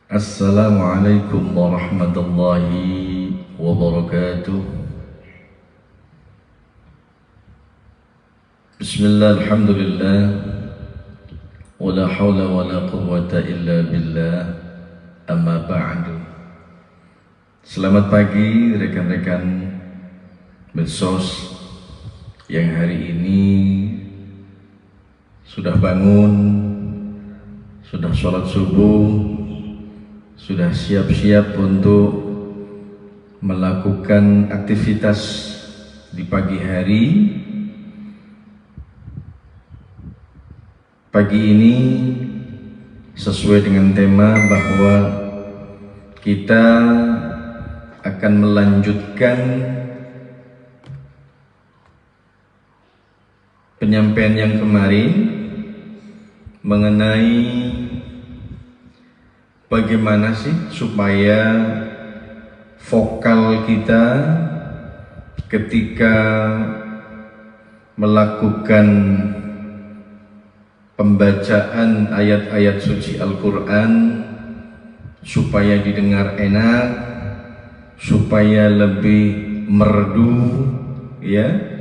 Assalamualaikum warahmatullahi wabarakatuh. Bismillah, alhamdulillah, wala hawla wala quwwata illa billah, amma ba'du. Selamat pagi rekan-rekan medsos yang hari ini sudah bangun, sudah sholat subuh, sudah siap-siap untuk melakukan aktivitas di pagi hari. Pagi ini sesuai dengan tema bahwa kita akan melanjutkan penyampaian yang kemarin mengenai bagaimana sih supaya vokal kita ketika melakukan pembacaan ayat-ayat suci Al-Quran supaya didengar enak, supaya lebih merdu, ya.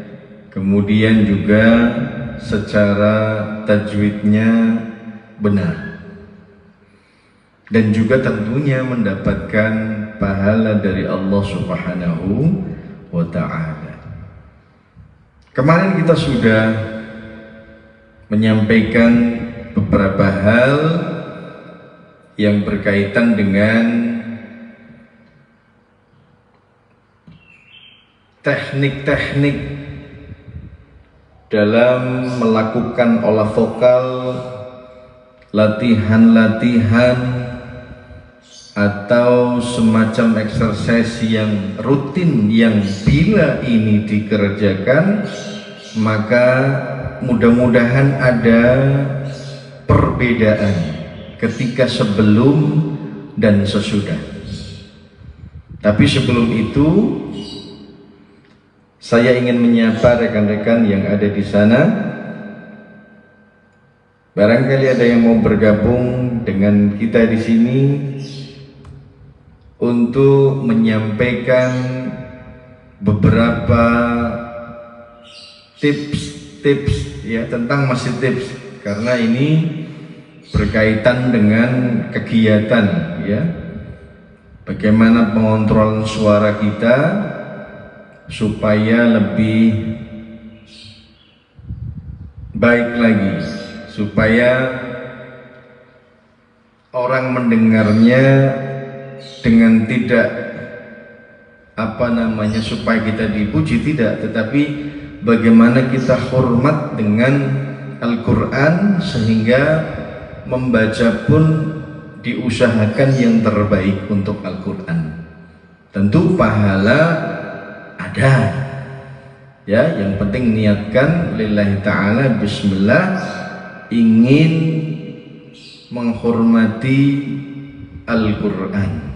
Kemudian juga secara tajwidnya benar, dan juga tentunya mendapatkan pahala dari Allah Subhanahu wa Ta'ala. Kemarin kita sudah menyampaikan beberapa hal yang berkaitan dengan teknik-teknik dalam melakukan olah vokal, latihan-latihan atau semacam exercise yang rutin, yang bila ini dikerjakan maka mudah-mudahan ada perbedaan ketika sebelum dan sesudah. Tapi sebelum itu saya ingin menyapa rekan-rekan yang ada di sana. Barangkali ada yang mau bergabung dengan kita di sini untuk menyampaikan beberapa tips ya, tentang masih tips, karena ini berkaitan dengan kegiatan ya, bagaimana pengontrolan suara kita supaya lebih baik lagi, supaya orang mendengarnya dengan tidak supaya kita dipuji, tidak, tetapi bagaimana kita hormat dengan Al-Quran sehingga membaca pun diusahakan yang terbaik untuk Al-Quran. Tentu pahala ada ya, yang penting niatkan lillahi ta'ala, bismillah, ingin menghormati Al-Quran.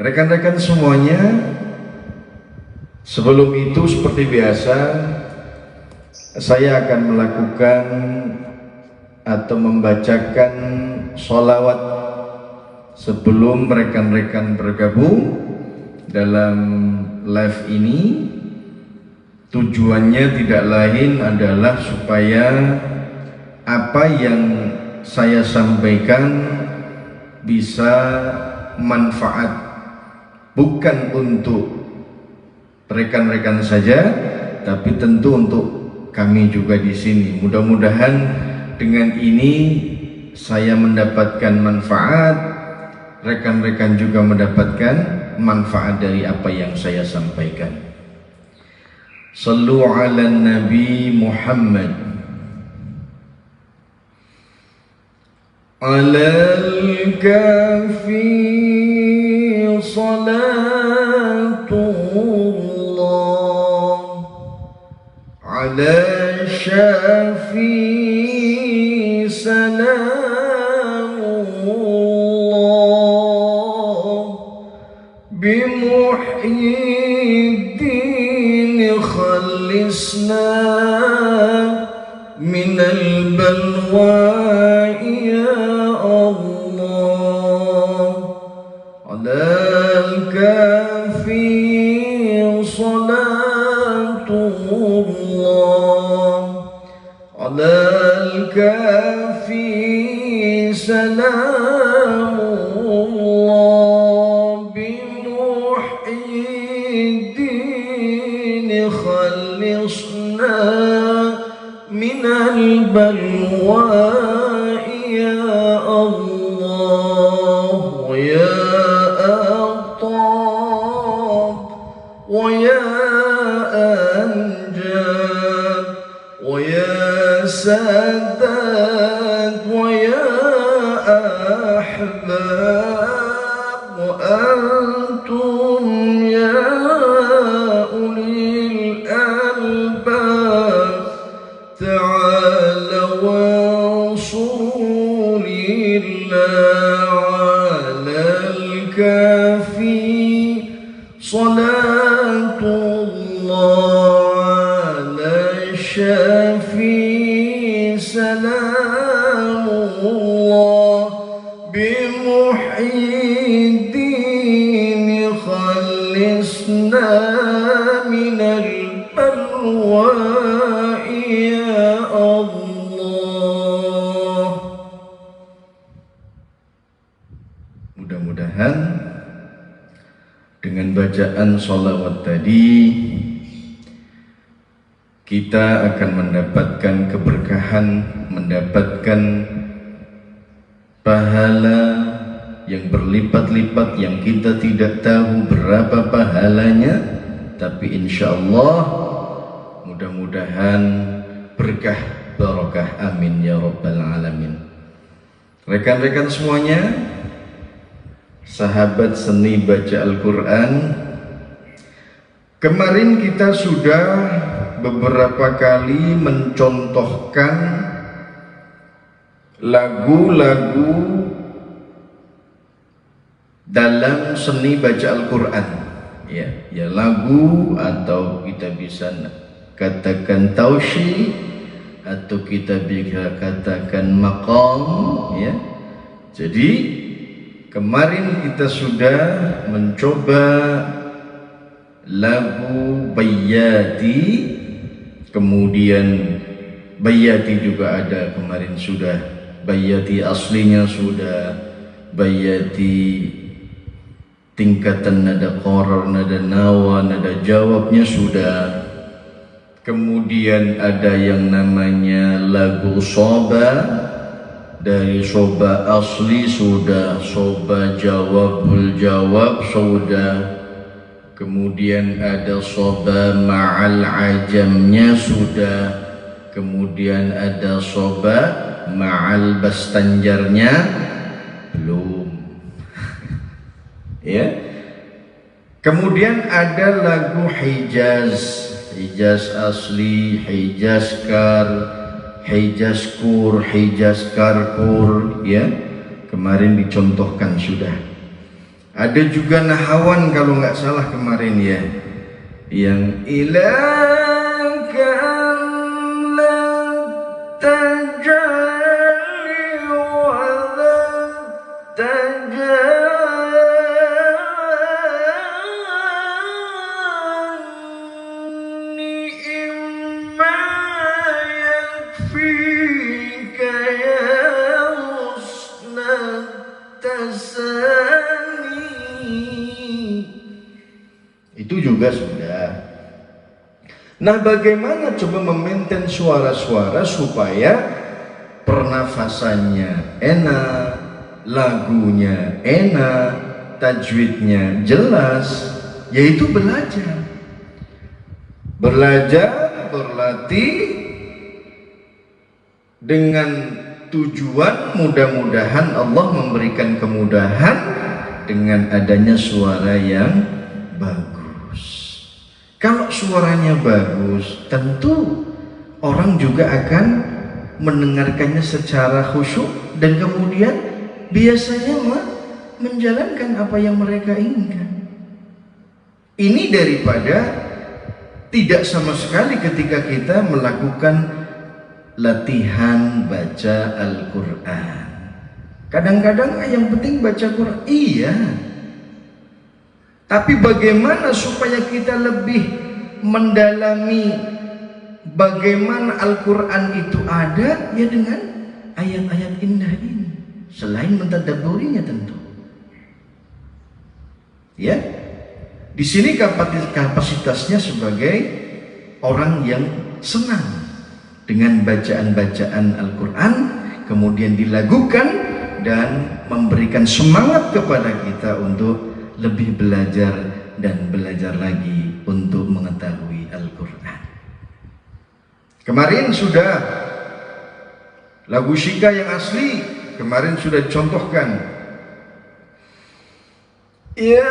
Rekan-rekan semuanya, sebelum itu seperti biasa saya akan melakukan atau membacakan sholawat sebelum rekan-rekan bergabung dalam live ini. Tujuannya tidak lain adalah supaya apa yang saya sampaikan bisa manfaat, bukan untuk rekan-rekan saja, tapi tentu untuk kami juga di sini. Mudah-mudahan dengan ini saya mendapatkan manfaat, rekan-rekan juga mendapatkan manfaat dari apa yang saya sampaikan. Sallu ala Nabi Muhammad. Alal kafi salatullah ala syafi salamullah bimuhyiddin khalisna من البلوى يا الله على الكافي صلاة الله على الكافي سلام الله بمحيي الدين خلصنا من البلوى يا الله ويا أطاب ويا أنجاب ويا سادات ويا أحباب وأنتم يا أولي الألباب تعالوا وانصروا لله على الكافي صلاة الله على الشافي سلام الله بمحيي الدين خلصنا من البلوى يا الله. Mudah-mudahan dengan bacaan sholawat tadi kita akan mendapatkan keberkahan, mendapatkan pahala yang berlipat-lipat yang kita tidak tahu berapa pahalanya, tapi insya Allah mudah-mudahan berkah barakah, amin ya rabbal alamin. Rekan-rekan semuanya, sahabat seni baca Al-Quran, kemarin kita sudah beberapa kali mencontohkan lagu-lagu dalam seni baca Al-Quran, ya lagu, atau kita bisa katakan taushi, atau kita bisa katakan maqam, ya. Jadi kemarin kita sudah mencoba lagu Bayyati, kemudian Bayyati juga ada kemarin sudah, Bayyati aslinya sudah, Bayyati tingkatan nada qarar, nada nawa, nada jawabnya sudah. Kemudian ada yang namanya lagu soba, dari soba asli sudah, soba jawabul jawab sudah. Kemudian ada soba ma'al ajamnya sudah. Kemudian ada soba ma'al bastanjarnya belum. Ya. Kemudian ada lagu Hijaz, Hijaz asli, Hijaz kar, Hijaz kur, Hijaz karkur, ya. Kemarin dicontohkan sudah. Ada juga nahawan kalau nggak salah kemarin, ya, yang ilaka la tajali wa la tajali imma yakfika ya husna tasani. Itu juga sudah. Nah, bagaimana coba memaintain suara-suara supaya pernafasannya enak, lagunya enak, tajwidnya jelas, yaitu belajar. Belajar, berlatih dengan tujuan mudah-mudahan Allah memberikan kemudahan dengan adanya suara yang bagus. Kalau suaranya bagus, tentu orang juga akan mendengarkannya secara khusyuk dan kemudian biasanya menjalankan apa yang mereka inginkan. Ini daripada tidak sama sekali ketika kita melakukan latihan baca Al-Quran. Kadang-kadang yang penting baca Quran, iya. Tapi bagaimana supaya kita lebih mendalami bagaimana Al-Quran itu ada, ya dengan ayat-ayat indah ini. Selain mentadabburinya tentu. Ya, di sini kapasitasnya sebagai orang yang senang dengan bacaan-bacaan Al-Quran, kemudian dilakukan dan memberikan semangat kepada kita untuk lebih belajar dan belajar lagi untuk mengetahui Al-Quran. Kemarin sudah lagu Syika yang asli, kemarin sudah dicontohkan. Ya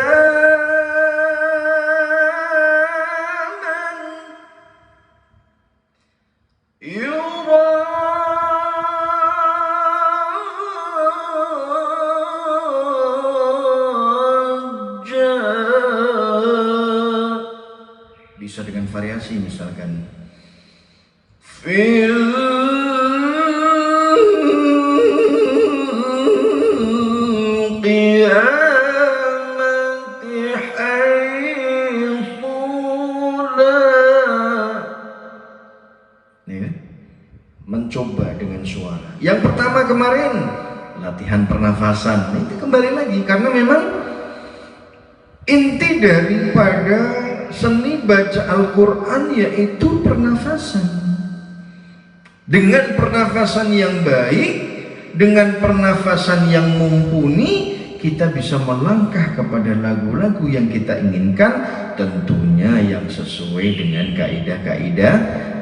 man yura bisa dengan variasi, misalkan fil qiyamati haythula, ya, mencoba dengan suara. Yang pertama kemarin latihan pernafasan, itu kembali lagi karena memang inti daripada seni baca Al-Quran yaitu pernafasan. Dengan pernafasan yang baik, dengan pernafasan yang mumpuni, kita bisa melangkah kepada lagu-lagu yang kita inginkan, tentunya yang sesuai dengan kaidah-kaidah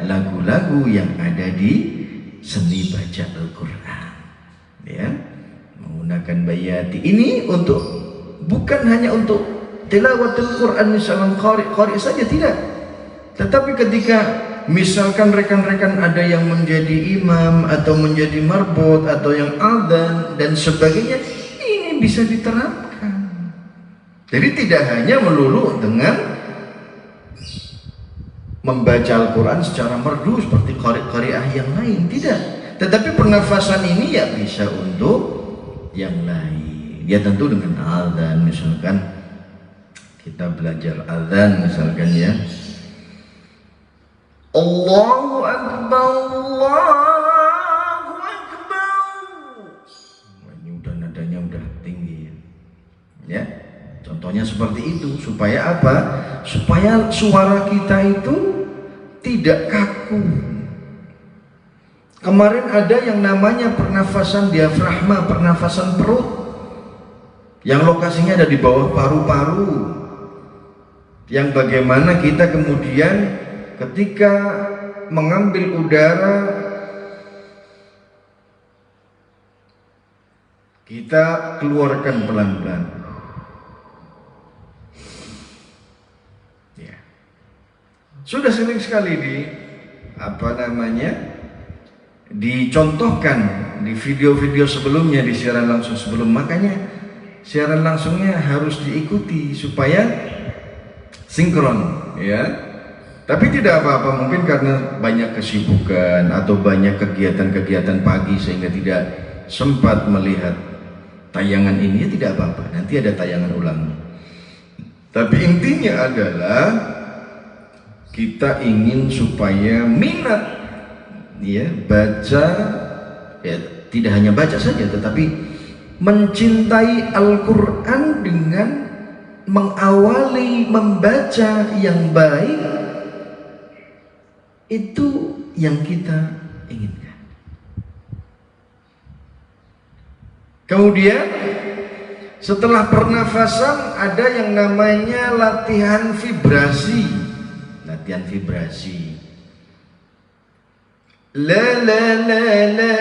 lagu-lagu yang ada di seni baca Al-Quran. Ya, menggunakan bayati ini untuk bukan hanya untuk tilawatul Quran misalnya qari saja, tidak. Tetapi ketika misalkan rekan-rekan ada yang menjadi imam atau menjadi marbot atau yang adzan dan sebagainya, ini bisa diterapkan. Jadi tidak hanya melulu dengan membaca Al-Quran secara merdu seperti qari'ah yang lain, tidak. Tetapi pernafasan ini ya bisa untuk yang lain. Ya tentu dengan adzan, misalkan kita belajar azan misalkan, ya, Allahu Akbar, Allahu Akbar. Ini udah nadanya udah tinggi, ya. Contohnya seperti itu, supaya apa? Supaya suara kita itu tidak kaku. Kemarin ada yang namanya pernafasan diafragma, pernafasan perut, yang lokasinya ada di bawah paru-paru. Yang bagaimana kita kemudian ketika mengambil udara, kita keluarkan pelan-pelan. Ya. Sudah sering sekali dicontohkan di video-video sebelumnya, di siaran langsung sebelum. Makanya siaran langsungnya harus diikuti supaya sinkron, ya. Tapi tidak apa-apa, mungkin karena banyak kesibukan atau banyak kegiatan-kegiatan pagi sehingga tidak sempat melihat tayangan ini, ya tidak apa-apa, nanti ada tayangan ulang. Tapi intinya adalah kita ingin supaya minat, ya, baca, ya, tidak hanya baca saja tetapi mencintai Al-Quran dengan mengawali membaca yang baik, itu yang kita inginkan. Kemudian setelah pernafasan ada yang namanya latihan vibrasi. Latihan vibrasi. La la la la.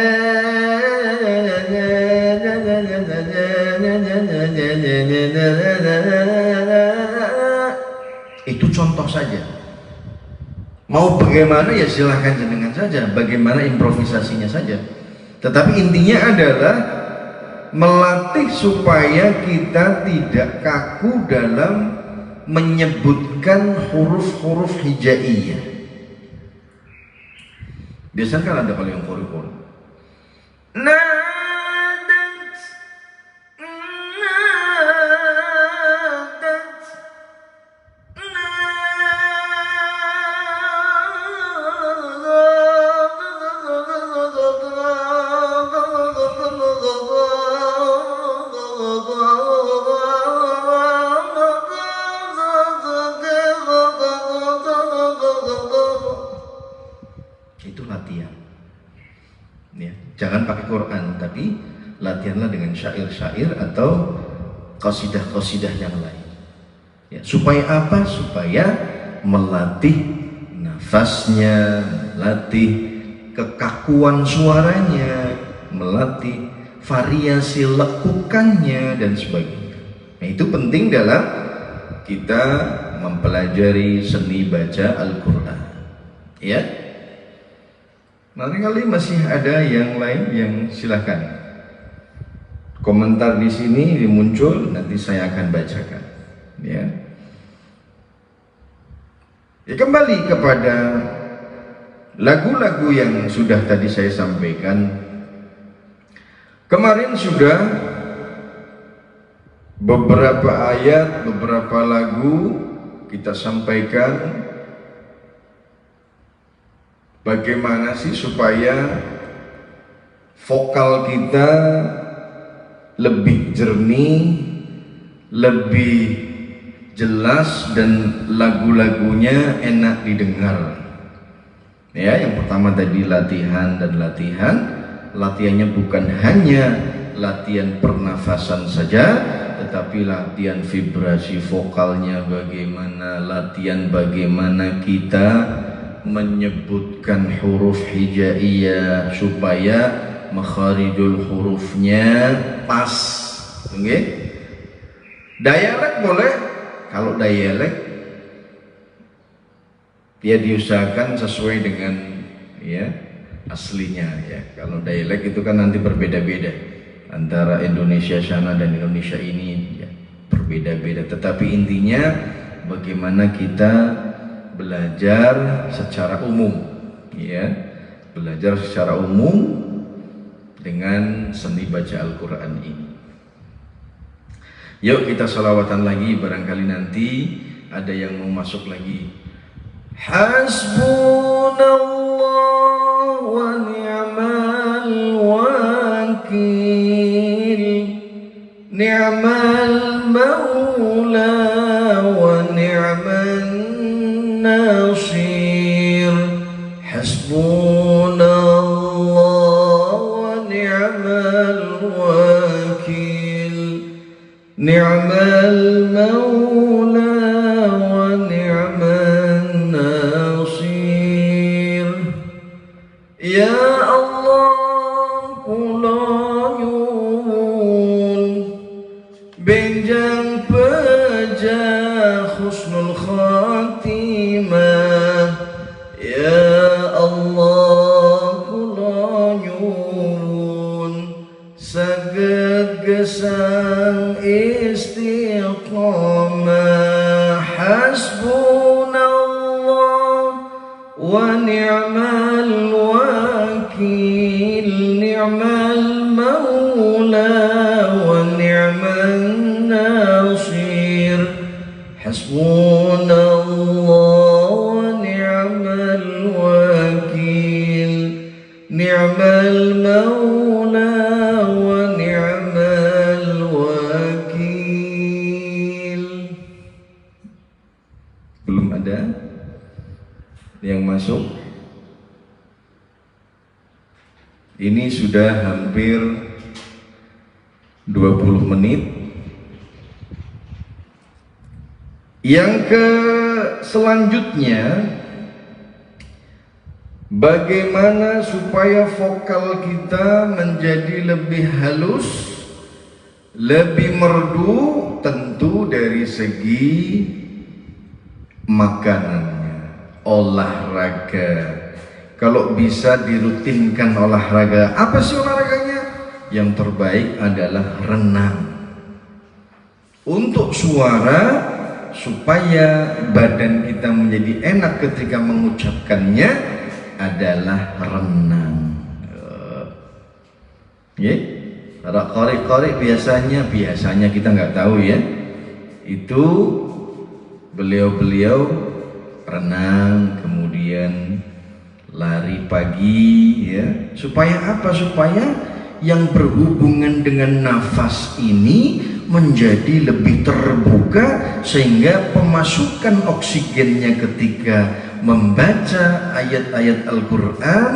Itu contoh saja. Mau bagaimana ya silahkan jenengan saja, bagaimana improvisasinya saja. Tetapi intinya adalah melatih supaya kita tidak kaku dalam menyebutkan huruf-huruf hijaiyah. Biasanya kan ada kalau yang kori-kori. Itu latihan ya. Jangan pakai Quran, tapi latihanlah dengan syair-syair atau qasidah-qasidah yang lain ya. Supaya apa? Supaya melatih nafasnya, melatih kekakuan suaranya, melatih variasi lekukannya dan sebagainya. Nah, itu penting dalam kita mempelajari seni baca Al-Quran ya. Barangkali masih ada yang lain, yang silahkan komentar di sini muncul, nanti saya akan bacakan ya. Ya, kembali kepada lagu-lagu yang sudah tadi saya sampaikan. Kemarin sudah beberapa ayat, beberapa lagu kita sampaikan bagaimana sih supaya vokal kita lebih jernih, lebih jelas, dan lagu-lagunya enak didengar. Ya, yang pertama tadi latihan dan latihan. Latihannya bukan hanya latihan pernafasan saja, tetapi latihan vibrasi vokalnya bagaimana, latihan bagaimana kita menyebutkan huruf hijaiyah supaya makharijul hurufnya pas. Okay? Dialek boleh, kalau dialek ya diusahakan sesuai dengan ya aslinya ya. Kalau dialek itu kan nanti berbeda-beda antara Indonesia sana dan Indonesia ini ya, berbeda-beda. Tetapi intinya bagaimana kita belajar secara umum ya, belajar secara umum dengan seni baca Al-Quran ini. Yuk kita salawatan lagi, barangkali nanti ada yang mau masuk lagi. Hasbunallah wa ni'mal wakil, ni'mal maula wa ni'man nasir. Hasbunallah wa ni'mal wakil, ni'mal maula wa ni'man nasir. Ya Allah kula nyuwun benjang pejah husnul khatimah. Ya Allah kula nyuwun saged gesang istiqamah. Hasbunallah wa ni'mal wakil, ni'mal maula wa ni'man nasir. Hasbunallah wa ni'mal wakil, ni'mal maula wa ni'mal wakil. Belum ada yang masuk? Ini sudah hampir 20 menit. Yang ke selanjutnya, bagaimana supaya vokal kita menjadi lebih halus, lebih merdu, tentu dari segi makanannya, olahraga. Kalau bisa dirutinkan olahraga. Apa sih olahraganya? Yang terbaik adalah renang. Untuk suara, supaya badan kita menjadi enak ketika mengucapkannya, adalah renang. Para qari biasanya kita nggak tahu ya, itu beliau renang, kemudian lari pagi ya. Supaya apa? Supaya yang berhubungan dengan nafas ini menjadi lebih terbuka, sehingga pemasukan oksigennya ketika membaca ayat-ayat Al-Quran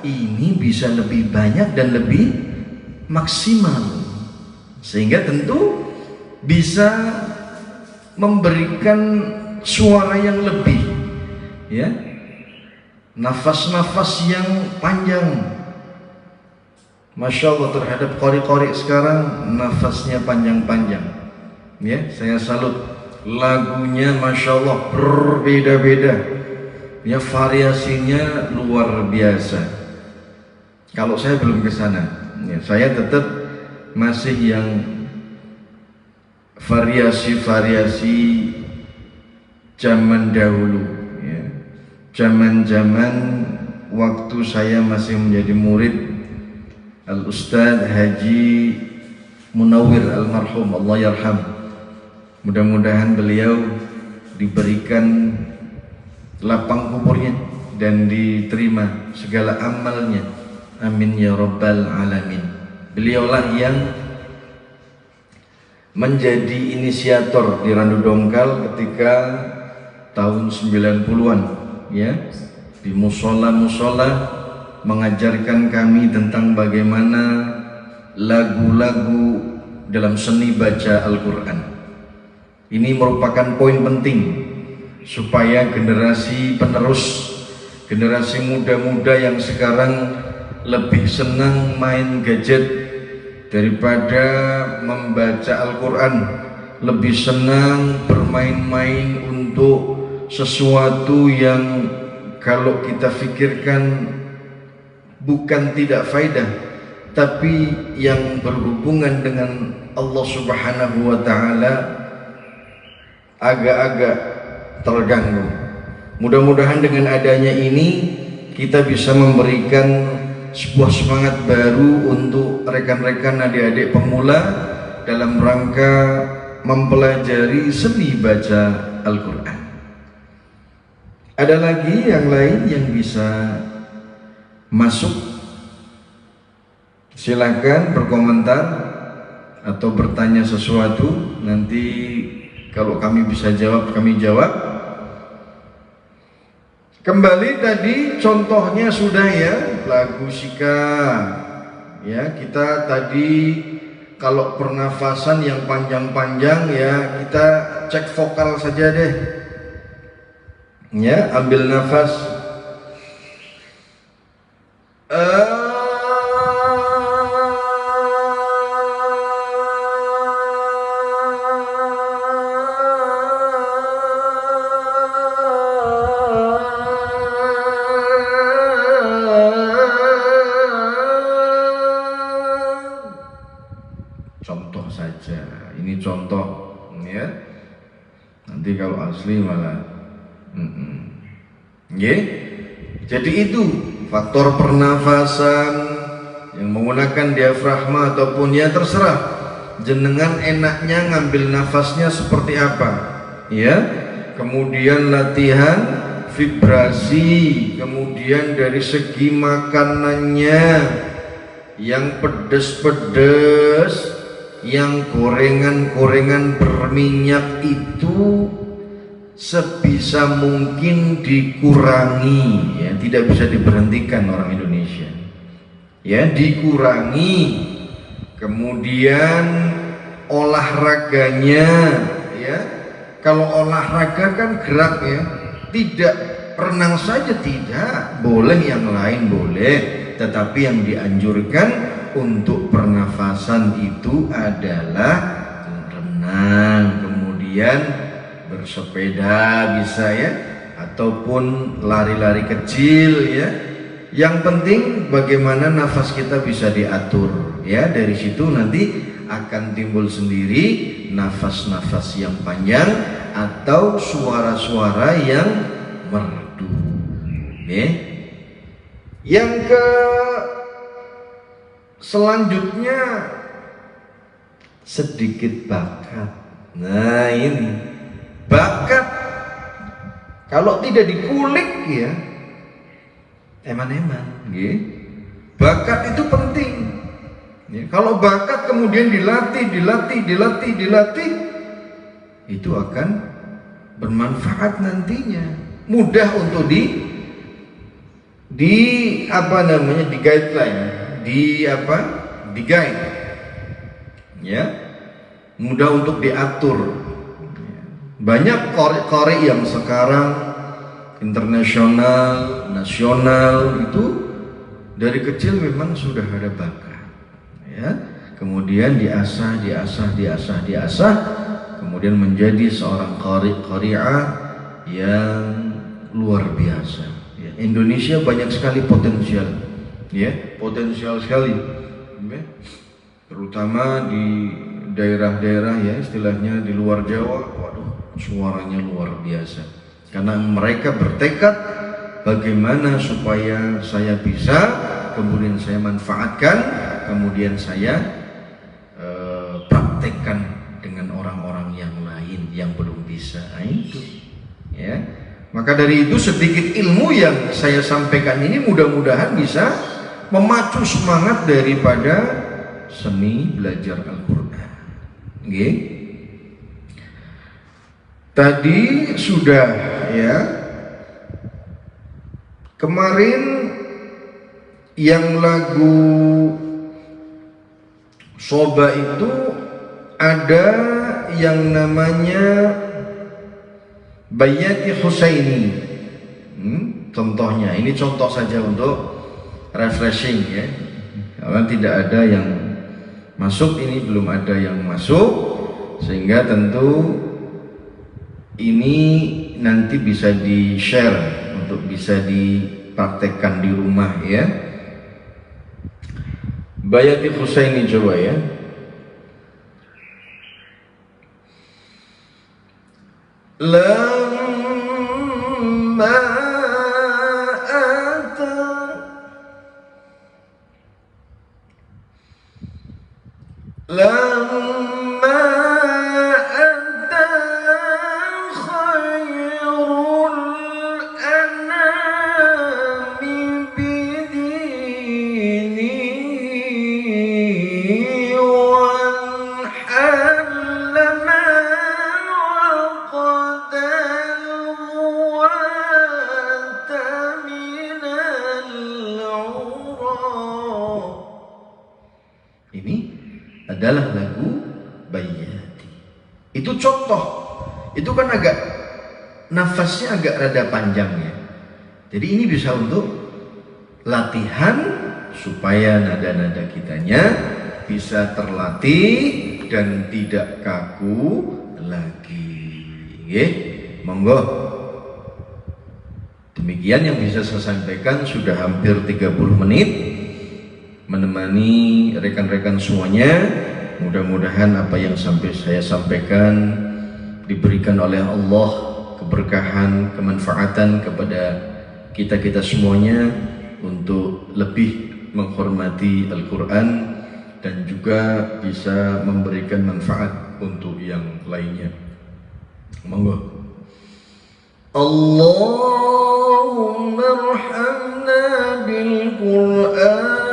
ini bisa lebih banyak dan lebih maksimal, sehingga tentu bisa memberikan suara yang lebih ya, nafas-nafas yang panjang. Masya Allah terhadap qari-qari sekarang nafasnya panjang-panjang ya, saya salut. Lagunya Masya Allah berbeda-beda ya, variasinya luar biasa. Kalau saya belum ke sana ya, saya tetap masih yang variasi-variasi zaman dahulu ya. Zaman-zaman waktu saya masih menjadi murid Al-Ustadz Haji Munawwir almarhum, Allah yarham. Mudah-mudahan beliau diberikan lapang kuburnya dan diterima segala amalnya. Amin ya rabbal alamin. Beliaulah yang menjadi inisiator di Randu Dongkal ketika tahun 90-an ya, di musola-musola mengajarkan kami tentang bagaimana lagu-lagu dalam seni baca Al-Quran. Ini merupakan poin penting supaya generasi penerus, generasi muda-muda yang sekarang lebih senang main gadget daripada membaca Al-Quran, lebih senang bermain-main untuk sesuatu yang kalau kita pikirkan bukan tidak faedah, tapi yang berhubungan dengan Allah Subhanahu wa Ta'ala, agak-agak terganggu. Mudah-mudahan dengan adanya ini kita bisa memberikan sebuah semangat baru untuk rekan-rekan adik-adik pemula dalam rangka mempelajari seni baca Al-Quran. Ada lagi yang lain yang bisa masuk? Silakan berkomentar atau bertanya sesuatu, nanti kalau kami bisa jawab, kami jawab. Kembali tadi contohnya sudah ya, lagu Sika ya. Kita tadi kalau pernafasan yang panjang-panjang ya, kita cek vokal saja deh ya. Ambil nafas contoh saja, ini contoh ya. Nanti kalau asli malah Jadi itu faktor pernafasan yang menggunakan diafragma ataupun ya terserah jenengan enaknya ngambil nafasnya seperti apa ya. Kemudian latihan vibrasi, kemudian dari segi makanannya yang pedes-pedes, yang gorengan-gorengan berminyak itu sebisa mungkin dikurangi ya, tidak bisa diberhentikan orang Indonesia ya, dikurangi. Kemudian olahraganya ya, kalau olahraga kan gerak ya, tidak renang saja tidak, boleh yang lain boleh, tetapi yang dianjurkan untuk pernafasan itu adalah renang, kemudian bersepeda bisa ya, ataupun lari-lari kecil ya. Yang penting bagaimana nafas kita bisa diatur ya. Dari situ nanti akan timbul sendiri nafas-nafas yang panjang atau suara-suara yang merdu ya. Yang ke selanjutnya sedikit bakat. Nah ini bakat kalau tidak dikulik ya eman-eman. Bakat itu penting. Kalau bakat kemudian dilatih, itu akan bermanfaat nantinya. Mudah untuk di guideline, di guide, ya, mudah untuk diatur. Banyak qari yang sekarang internasional, nasional itu dari kecil memang sudah ada bakat, ya. Kemudian diasah, kemudian menjadi seorang qari'ah yang luar biasa. Indonesia banyak sekali potensial, ya, potensial sekali, ya. Terutama di daerah-daerah ya istilahnya di luar Jawa, waduh suaranya luar biasa. Karena mereka bertekad bagaimana supaya saya bisa, kemudian saya manfaatkan, kemudian saya praktekkan dengan orang-orang yang lain yang belum bisa. Nah, itu, ya. Maka dari itu sedikit ilmu yang saya sampaikan ini mudah-mudahan bisa memacu semangat daripada seni belajar Al-Quran. Tadi sudah ya. Kemarin yang lagu Soba itu ada yang namanya Bayati Husaini. Contohnya, ini contoh saja untuk refreshing ya. Karena tidak ada yang masuk, ini belum ada yang masuk, sehingga tentu ini nanti bisa di-share untuk bisa dipraktekkan di rumah ya. Bayati Husaini coba ya. Lamma ata lamma ata khairul anami bidini wal halama adalah lagu Bayati. Itu contoh. Itu kan agak nafasnya agak rada panjang ya. Jadi ini bisa untuk latihan supaya nada-nada kitanya bisa terlatih dan tidak kaku lagi. Monggo. Demikian yang bisa saya sampaikan, sudah hampir 30 menit menemani rekan-rekan semuanya. Mudah-mudahan apa yang saya sampaikan diberikan oleh Allah keberkahan, kemanfaatan kepada kita semuanya untuk lebih menghormati Al-Quran dan juga bisa memberikan manfaat untuk yang lainnya. Monggo. Allahumma arhamna bil Quran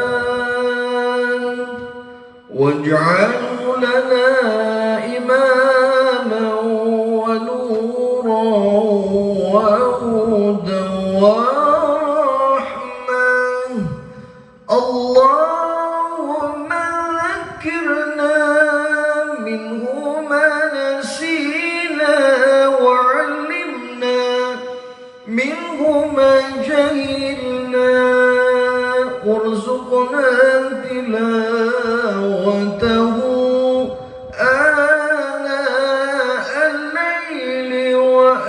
waj'alhu lana imaman wa nuran wa hudan wa rahmah. Allahumma dzakirna minhu ma nasina wa 'allimna minhu ma jahilna warzuqna tilawatahu ana al-layli wa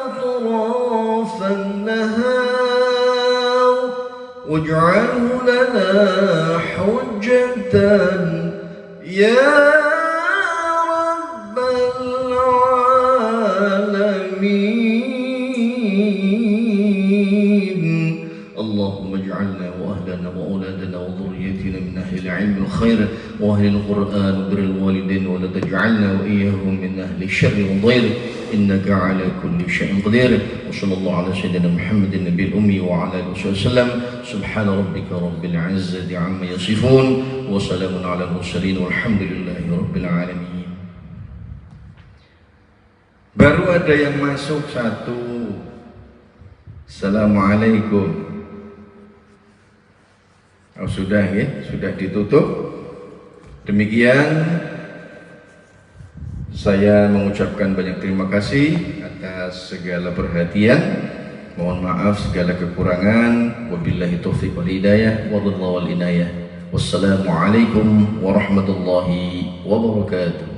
atrafan nahar waj'alhu lana hujjatan ya rabbal alamin. اللهم اجعلنا وأهلنا وأولادنا وذريتنا من أهل العلم الخير وأهل القرآن وبر الوالدين ولا تجعلنا وإياهم من أهل الشر والضير إنك على كل شيء قدير وصلى الله على سيدنا محمد النبي الأمي وعلى آله وسلم سبحان ربك رب العزة عما يصفون وسلام على المرسلين والحمد لله رب العالمين. Baru ada yang masuk satu. Assalamualaikum. Oh, sudah ya, sudah ditutup. Demikian saya mengucapkan banyak terima kasih atas segala perhatian. Mohon maaf segala kekurangan. Wabillahi taufiq wal hidayah wa ridha wal inayah. Wassalamualaikum warahmatullahi wabarakatuh.